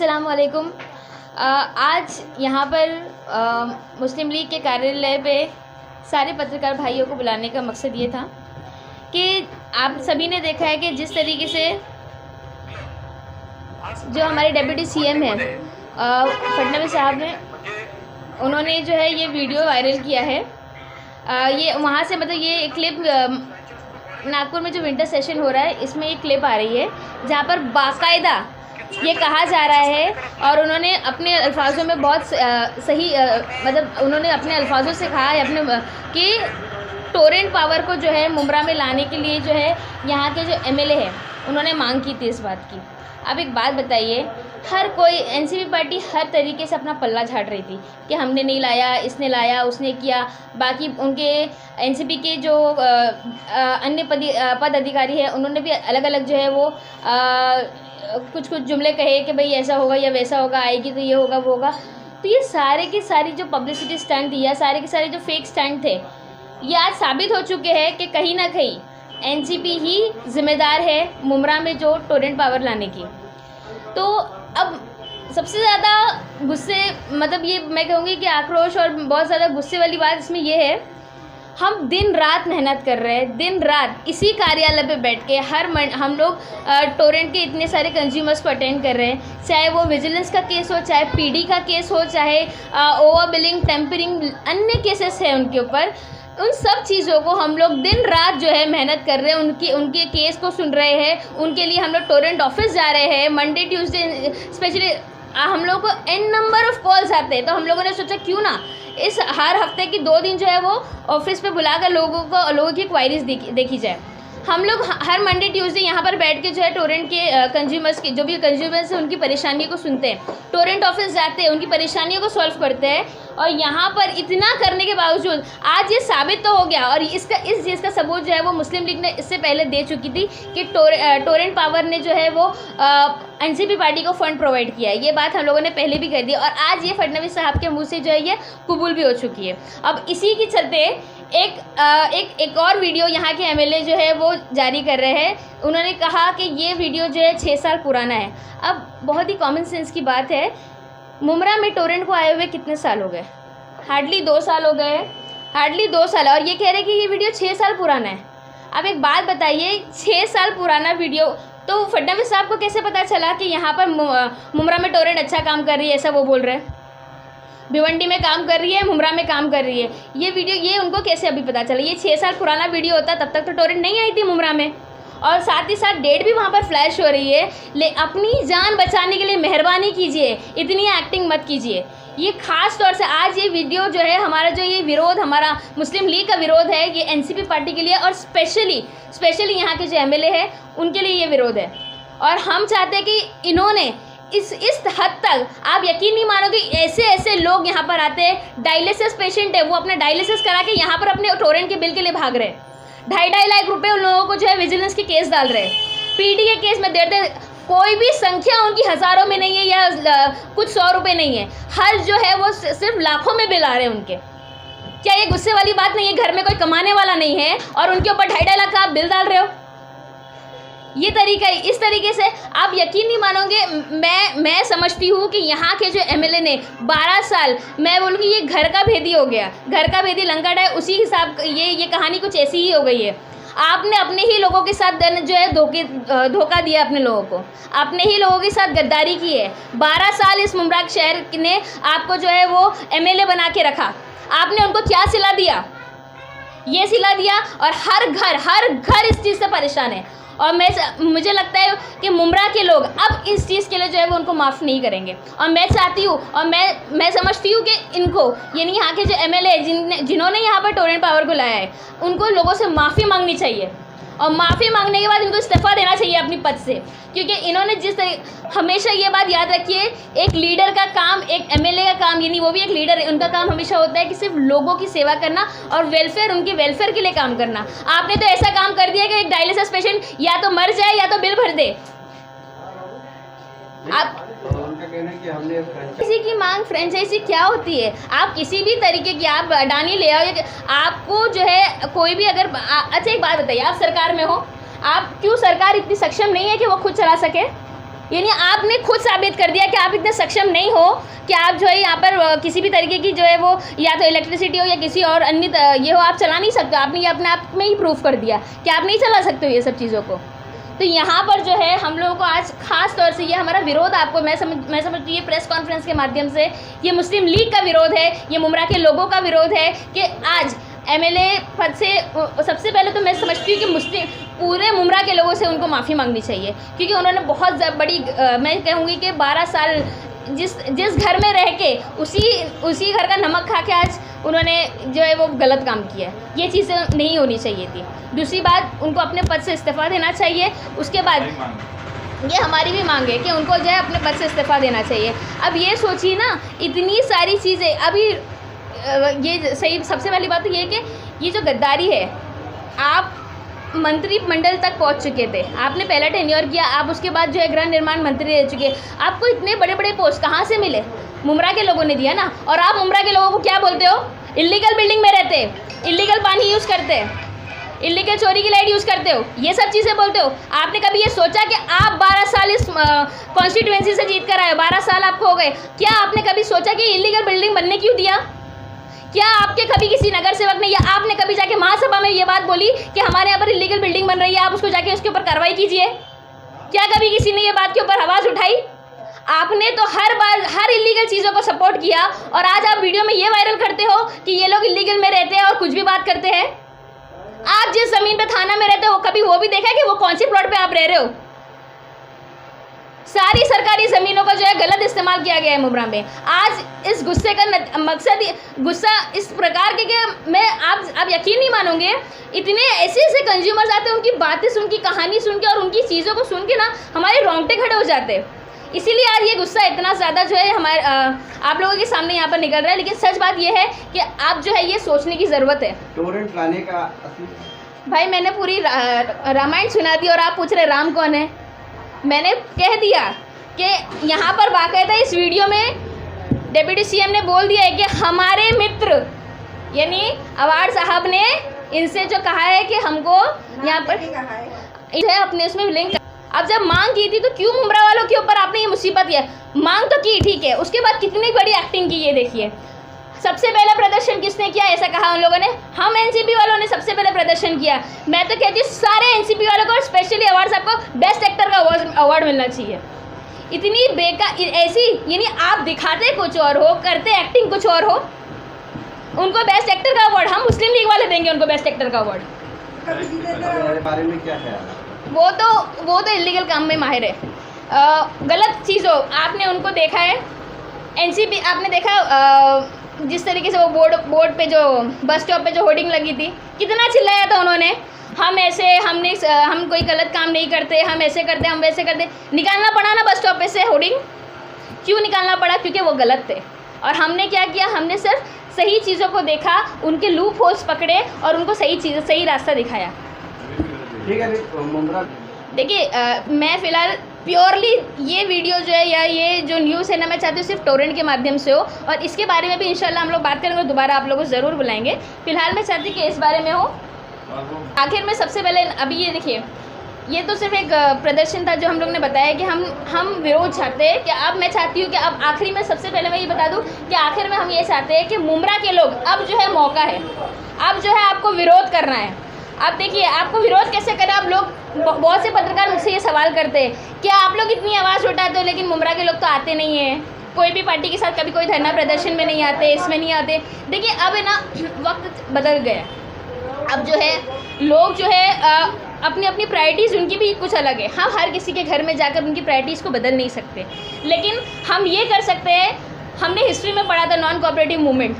अस्सलाम वालेकुम। आज यहाँ पर मुस्लिम लीग के कार्यालय पे सारे पत्रकार भाइयों को बुलाने का मकसद ये था कि आप सभी ने देखा है कि जिस तरीके से जो हमारे डिप्टी सीएम हैं फडणवीस साहब ने उन्होंने जो है ये वीडियो वायरल किया है। ये वहाँ से मतलब ये क्लिप नागपुर में जो विंटर सेशन हो रहा है इसमें एक क्लिप आ रही है जहाँ पर बाकायदा ये कहा जा रहा है और उन्होंने अपने अल्फाजों में बहुत सही मतलब उन्होंने अपने अल्फाजों से कहा है अपने कि टोरेंट पावर को जो है मुमरा में लाने के लिए जो है यहाँ के जो एमएलए हैं उन्होंने मांग की थी इस बात की। अब एक बात बताइए, हर कोई एनसीपी पार्टी हर तरीके से अपना पल्ला झाड़ रही थी कि हमने नहीं लाया, इसने लाया, उसने किया। बाकी उनके एनसीपी के जो अन्य पद अधिकारी हैं उन्होंने भी अलग अलग जो है वो कुछ जुमले कहे कि भाई ऐसा होगा या वैसा होगा, आएगी तो ये होगा वो होगा। तो ये सारे की सारी जो पब्लिसिटी स्टंट थी या सारे के सारे जो फेक स्टंट थे ये आज साबित हो चुके हैं कि कहीं ना कहीं एनसीपी ही जिम्मेदार है मुमरा में जो टोरेंट पावर लाने की। तो अब सबसे ज़्यादा गुस्से मतलब ये मैं कहूँगी कि आक्रोश और बहुत ज़्यादा गुस्से वाली बात इसमें ये है, हम दिन रात मेहनत कर रहे हैं, दिन रात इसी कार्यालय पे बैठ के हम लोग टोरेंट के इतने सारे कंज्यूमर्स को अटेंड कर रहे हैं, चाहे वो विजिलेंस का केस हो, चाहे पीडी का केस हो, चाहे ओवर बिलिंग, टेम्परिंग, अन्य केसेस हैं उनके ऊपर। उन सब चीज़ों को हम लोग दिन रात जो है मेहनत कर रहे हैं, उनके केस को सुन रहे हैं, उनके लिए हम लोग टोरेंट ऑफिस जा रहे हैं। मंडे ट्यूसडे स्पेशली हम लोग को एन नंबर ऑफ कॉल्स आते हैं, तो हम लोगों ने सोचा क्यों ना इस हर हफ्ते की 2 दिन जो है वो ऑफिस पे बुलाकर लोगों की क्वायरीज देखी जाए। हम लोग हर मंडे ट्यूसडे यहाँ पर बैठ के जो है टोरेंट के कंज्यूमर्स की जो भी कंज्यूमर्स हैं उनकी परेशानियों को सुनते हैं, टोरेंट ऑफिस जाते हैं, उनकी परेशानियों को सॉल्व करते हैं। और यहाँ पर इतना करने के बावजूद आज ये साबित तो हो गया, और इस चीज़ का सबूत जो है वो मुस्लिम लीग ने इससे पहले दे चुकी थी कि टोरेंट पावर ने जो है वो एनसीपी पार्टी को फंड प्रोवाइड किया है। ये बात हम लोगों ने पहले भी कर दी और आज ये फडणवीस साहब के मुंह से जो है ये कबूल भी हो चुकी है। अब इसी के चलते एक और वीडियो यहाँ के एमएलए जो है वो जारी कर रहे हैं। उन्होंने कहा कि ये वीडियो जो है 6 साल पुराना है। अब बहुत ही कॉमन सेंस की बात है, मुमरा में टोरेंट को आए हुए कितने साल हो गए? हार्डली 2 साल हो गए, हार्डली 2 साल, और ये कह रहे हैं कि ये वीडियो 6 साल पुराना है। अब एक बात बताइए, 6 साल पुराना वीडियो तो फडणवीस साहब को कैसे पता चला कि यहाँ पर मुमरा में टोरेंट अच्छा काम कर रही है? ऐसा वो बोल रहे हैं, भिवंडी में काम कर रही है, मुमरा में काम कर रही है। ये वीडियो ये उनको कैसे अभी पता चला? ये 6 साल पुराना वीडियो होता तब तक तो टोरेंट नहीं आई थी मुमरा में, और साथ ही साथ डेट भी वहाँ पर फ्लैश हो रही है। अपनी जान बचाने के लिए मेहरबानी कीजिए, इतनी एक्टिंग मत कीजिए। ये खास तौर से आज ये वीडियो जो है हमारा जो ये विरोध, हमारा मुस्लिम लीग का विरोध है ये एनसीपी पार्टी के लिए, और स्पेशली यहाँ के जो एमएलए हैं उनके लिए ये विरोध है। और हम चाहते हैं कि इन्होंने इस हद तक, आप यकीन नहीं मानोगे, ऐसे लोग यहाँ पर आते हैं, डायलिसिस पेशेंट है वो अपना डायलिसिस करा के यहाँ पर अपने टोरेंट के बिल के लिए भाग रहे हैं, 2.5 लाख रुपए उन लोगों को जो है विजिलेंस के केस डाल रहे हैं, पीडी के केस में देते। कोई भी संख्या उनकी हज़ारों में नहीं है या कुछ 100 रुपये नहीं है, हर जो है वो सिर्फ लाखों में बिल आ रहे हैं उनके। क्या ये गुस्से वाली बात नहीं है? घर में कोई कमाने वाला नहीं है और उनके ऊपर 2.5 लाख का आप बिल डाल रहे हो। ये तरीका है, इस तरीके से आप यकीन नहीं मानोगे। मैं समझती हूँ कि यहाँ के जो एमएलए ने 12 साल, मैं बोलूँगी ये घर का भेदी हो गया, घर का भेदी लंका डाय, उसी हिसाब ये कहानी कुछ ऐसी ही हो गई है। आपने अपने ही लोगों के साथ जो है धोखा दिया, अपने लोगों को, अपने ही लोगों के साथ गद्दारी की है। 12 साल इस मुमरा शहर ने आपको जो है वो एमएलए बना के रखा, आपने उनको क्या सिला दिया? ये सिला दिया, और हर घर इस चीज़ से परेशान है। और मुझे लगता है कि मुमरा के लोग अब इस चीज़ के लिए जो है वो उनको माफ़ नहीं करेंगे। और मैं चाहती हूँ और मैं समझती हूँ कि इनको, यानी यहाँ के जो एमएलए जिन्होंने यहाँ पर टोरेंट पावर को लाया है, उनको लोगों से माफ़ी मांगनी चाहिए, और माफ़ी मांगने के बाद इनको इस्तीफ़ा देना चाहिए अपनी पद से। क्योंकि इन्होंने हमेशा ये बात याद रखिए, एक लीडर का काम, एक एमएलए का काम, यानी वो भी एक लीडर है, उनका काम हमेशा होता है कि सिर्फ लोगों की सेवा करना और उनके वेलफेयर के लिए काम करना। आपने तो ऐसा काम कर दिया कि एक डायलिसिस पेशेंट या तो मर जाए या तो बिल भर दे। आप किसी की मांग फ्रेंचाइजी क्या होती है? आप किसी भी तरीके की आप अडानी ले आओ, आपको जो है कोई भी अगर अच्छा एक बात बताइए, आप सरकार में हो, आप क्यों सरकार इतनी सक्षम नहीं है कि वो खुद चला सके? यानी आपने खुद साबित कर दिया कि आप इतने सक्षम नहीं हो कि आप जो है यहाँ पर किसी भी तरीके की जो है वो या तो इलेक्ट्रिसिटी हो या किसी और अन्य ये हो, आप चला नहीं सकते। आपने ये अपने आप में ही प्रूफ कर दिया कि आप नहीं चला सकते हो ये सब चीज़ों को। तो यहाँ पर जो है हम लोगों को आज ख़ास तौर से ये हमारा विरोध आपको मैं समझती हूँ ये प्रेस कॉन्फ्रेंस के माध्यम से ये मुस्लिम लीग का विरोध है, ये मुमरा के लोगों का विरोध है कि आज एमएलए पद से सबसे पहले तो मैं समझती हूँ कि मुस्लिम पूरे मुमरा के लोगों से उनको माफ़ी मांगनी चाहिए, क्योंकि उन्होंने बहुत बड़ी मैं कहूँगी कि 12 साल जिस घर में रह के उसी घर का नमक खा के आज उन्होंने जो है वो गलत काम किया है। ये चीज़ें नहीं होनी चाहिए थी। दूसरी बात, उनको अपने पद से इस्तीफ़ा देना चाहिए। उसके बाद ये हमारी भी मांग है कि उनको जो है अपने पद से इस्तीफ़ा देना चाहिए। अब ये सोचिए ना, इतनी सारी चीज़ें अभी ये सही सबसे पहली बात तो ये है कि ये जो गद्दारी है, आप मंत्रिमंडल तक पहुंच चुके थे, आपने पहला टेन्योर किया, आप उसके बाद जो है गृह निर्माण मंत्री रह चुके, आपको इतने बड़े बड़े पोस्ट कहाँ से मिले? मुमरा के लोगों ने दिया ना। और आप मुमरा के लोगों को क्या बोलते हो? इलीगल बिल्डिंग में रहते, इलीगल पानी यूज़ करते, इलीगल चोरी की लाइट यूज़ करते हो, ये सब चीज़ें बोलते हो। आपने कभी ये सोचा कि आप 12 साल इस कॉन्स्टिट्यूएंसी से जीत कर आए, 12 साल आपको हो गए, क्या आपने कभी सोचा कि इलीगल बिल्डिंग बनने क्यों दिया? क्या आपके कभी किसी नगर सेवक ने या आपने कभी जाके महासभा में ये बात बोली कि हमारे यहाँ पर इलीगल बिल्डिंग बन रही है, आप उसको जाके उसके ऊपर कार्रवाई कीजिए? क्या कभी किसी ने ये बात के ऊपर आवाज़ उठाई? आपने तो हर बार हर इलीगल चीज़ों को सपोर्ट किया, और आज आप वीडियो में ये वायरल करते हो कि ये लोग इलीगल में रहते हैं और कुछ भी बात करते हैं। आप जिस ज़मीन पे थाना में रहते हो, कभी वो भी देखा है कि वो कौन सी प्लॉट पे आप रह रहे हो? सारी सरकारी ज़मीनों का जो है गलत इस्तेमाल किया गया है मुमरा में। आज इस गुस्से का मकसद गुस्सा इस प्रकार के कि मैं आप यकीन नहीं मानोगे, इतने ऐसे कंज्यूमर्स आते हैं, उनकी बातें सुन के, कहानी सुन के और उनकी चीज़ों को सुन के ना हमारे रोंगटे खड़े हो जाते हैं। इसीलिए आज ये गुस्सा इतना ज़्यादा जो है हमारे आप लोगों के सामने यहाँ पर निकल रहा है। लेकिन सच बात ये है कि आप जो है ये सोचने की ज़रूरत है। टोरेंट लाने का भाई मैंने पूरी रामायण सुना दी और आप पूछ रहे राम कौन है? मैंने कह दिया कि यहाँ पर बाकायदा इस वीडियो में डिप्टी सीएम ने बोल दिया है कि हमारे मित्र यानी अवार्ड साहब ने इनसे जो कहा है कि हमको यहाँ पर इसे अपने उसमें लिंक। अब जब मांग की थी तो क्यों मुमरा वालों के ऊपर आपने ये मुसीबत किया? मांग तो की, ठीक है, उसके बाद कितनी बड़ी एक्टिंग की ये देखिए। सबसे पहला प्रदर्शन किसने किया? ऐसा कहा उन लोगों ने, हम एनसीपी वालों ने सबसे पहले प्रदर्शन किया। मैं तो कहती हूँ सारे एनसीपी वालों को, स्पेशली अवार्ड साहब को बेस्ट एक्टर का अवार्ड मिलना चाहिए। इतनी बेकार ऐसी, यानी आप दिखाते कुछ और हो, करते एक्टिंग कुछ और हो। उनको बेस्ट एक्टर का अवार्ड हम मुस्लिम लीग वाले देंगे, उनको बेस्ट एक्टर का अवार्ड। बारे में क्या है? वो तो इलीगल काम में माहिर है। गलत चीज़ों आपने उनको देखा है। एनसीपी आपने देखा जिस तरीके से वो बोर्ड पे जो बस स्टॉप पे जो होर्डिंग लगी थी, कितना चिल्लाया था उन्होंने, हम कोई गलत काम नहीं करते, हम ऐसे करते, हम वैसे करते। निकालना पड़ा ना बस स्टॉप पे से होर्डिंग। क्यों निकालना पड़ा? क्योंकि वो गलत थे। और हमने क्या किया? हमने सिर्फ सही चीज़ों को देखा, उनके लूप होल्स पकड़े और उनको सही रास्ता दिखाया। ठीक है मुमरा, देखिए मैं फ़िलहाल प्योरली ये वीडियो जो है या ये जो न्यूज़ है ना, मैं चाहती हूँ सिर्फ टोरेंट के माध्यम से हो, और इसके बारे में भी इंशाल्लाह हम लोग बात करेंगे, दोबारा आप लोगों को ज़रूर बुलाएंगे। फिलहाल मैं चाहती हूँ कि इस बारे में हो। आखिर में सबसे पहले अभी ये देखिए, ये तो सिर्फ एक प्रदर्शन था जो हम लोग ने बताया कि हम विरोध चाहते हैं कि अब मैं चाहती हूँ कि अब आखिरी में सबसे पहले मैं ये बता दूँ कि आखिर में हम ये चाहते हैं कि मुमरा के लोग, अब जो है मौका है, अब जो है आपको विरोध करना है। आप देखिए आपको विरोध कैसे करें? आप लोग, बहुत से पत्रकार मुझसे ये सवाल करते हैं कि आप लोग इतनी आवाज़ उठाते हो लेकिन मुमरा के लोग तो आते नहीं हैं, कोई भी पार्टी के साथ कभी कोई धरना प्रदर्शन में नहीं आते, इसमें नहीं आते। देखिए अब है ना, वक्त बदल गया। अब जो है लोग जो है अपनी अपनी प्रायोरिटीज़ उनकी भी कुछ अलग है। हम हर किसी के घर में जाकर उनकी प्रायोरिटीज़ को बदल नहीं सकते, लेकिन हम ये कर सकते हैं। हमने हिस्ट्री में पढ़ा था non cooperative movement,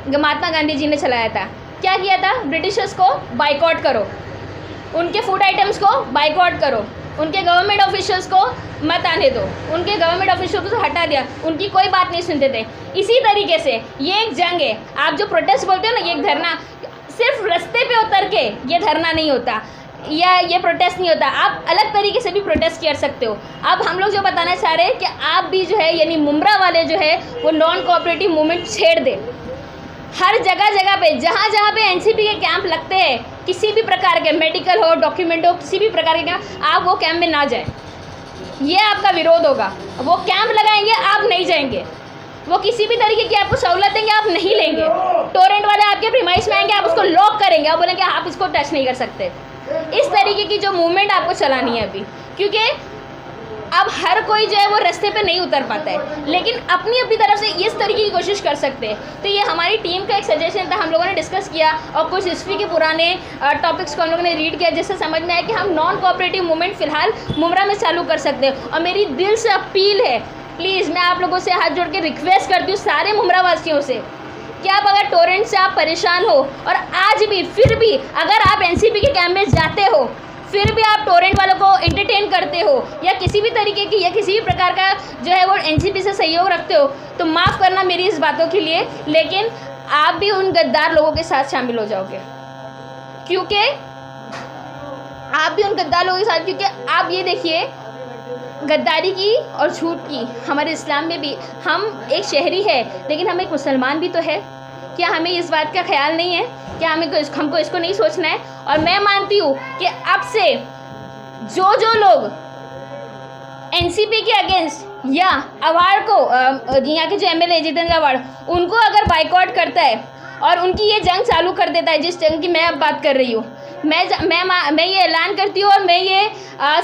Mahatma Gandhi ji ने चलाया था। क्या किया था? ब्रिटिशर्स को बाइकआउट करो, उनके फूड आइटम्स को बाइकआउट करो, उनके गवर्नमेंट ऑफिशियल्स को मत आने दो, उनके गवर्नमेंट ऑफिशियल्स को हटा दिया, उनकी कोई बात नहीं सुनते थे। इसी तरीके से ये एक जंग है। आप जो प्रोटेस्ट बोलते हो ना, ये एक धरना, सिर्फ रास्ते पे उतर के ये धरना नहीं होता या ये प्रोटेस्ट नहीं होता। आप अलग तरीके से भी प्रोटेस्ट कर सकते हो। अब हम लोग जो बताना चाह रहे हैं कि आप भी जो है, यानी मुमरा वाले जो है वो नॉन कोऑपरेटिव मूवमेंट छेड़ दें। हर जगह पे जहाँ पे एनसीपी के कैंप लगते हैं, किसी भी प्रकार के मेडिकल हो, डॉक्यूमेंट हो, किसी भी प्रकार के कैंप, आप वो कैंप में ना जाए। ये आपका विरोध होगा। वो कैंप लगाएंगे, आप नहीं जाएंगे। वो किसी भी तरीके की आपको सहूलत देंगे, आप नहीं लेंगे। टोरेंट वाले आपके प्रीमाइस में आएंगे, आप उसको लॉक करेंगे, आप बोलेंगे आप इसको टच नहीं कर सकते। इस तरीके की जो मूवमेंट आपको चलानी है अभी, क्योंकि अब हर कोई जो है वो रास्ते पे नहीं उतर पाता है, लेकिन अपनी अपनी तरफ से इस तरीके की कोशिश कर सकते हैं। तो ये हमारी टीम का एक सजेशन था, हम लोगों ने डिस्कस किया और कुछ हिस्ट्री के पुराने टॉपिक्स को हम लोगों ने रीड किया, जिससे समझ में आया कि हम नॉन कोऑपरेटिव मूवमेंट फ़िलहाल मुमरा में चालू कर सकते हैं। और मेरी दिल से अपील है, प्लीज़ मैं आप लोगों से हाथ जोड़ के रिक्वेस्ट करती हूँ सारे मुमरा वासियों से कि आप अगर टोरेंट से आप परेशान हो और आज भी फिर भी अगर आप एनसीपी के कैंप में जाते हो, फिर भी आप टोरेंट वालों को एंटरटेन करते हो या किसी भी तरीके की या किसी भी प्रकार का जो है वो एनसीपी से सहयोग रखते हो, तो माफ़ करना मेरी इस बातों के लिए, लेकिन आप भी उन गद्दार लोगों के साथ शामिल हो जाओगे। क्योंकि आप भी उन गद्दार लोगों के साथ, क्योंकि आप ये देखिए गद्दारी की और झूठ की हमारे इस्लाम में भी, हम एक शहरी है लेकिन हम एक मुसलमान भी तो है। क्या हमें इस बात का ख्याल नहीं है? क्या हमको इसको नहीं सोचना है? और मैं मानती हूँ कि अब से जो लोग एनसीपी के अगेंस्ट या अवार्ड को यहाँ के जो एमएलए जितेंद्र अवार्ड, उनको अगर बाइकआउट करता है और उनकी ये जंग चालू कर देता है, जिस जंग की मैं अब बात कर रही हूँ, मैं ये ऐलान करती हूँ और मैं ये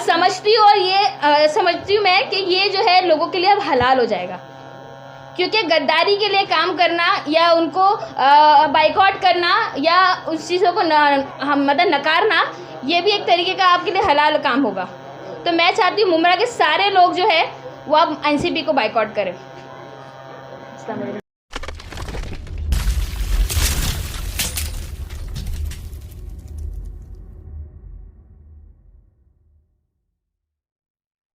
समझती हूँ और ये समझती हूँ मैं कि ये जो है लोगों के लिए अब हलाल हो जाएगा। क्योंकि गद्दारी के लिए काम करना या उनको बाइकआउट करना या उस चीज़ों को मतलब नकारना, ये भी एक तरीके का आपके लिए हलाल काम होगा। तो मैं चाहती हूँ मुमरा के सारे लोग जो है वो अब एनसीपी को बाइकआउट करें।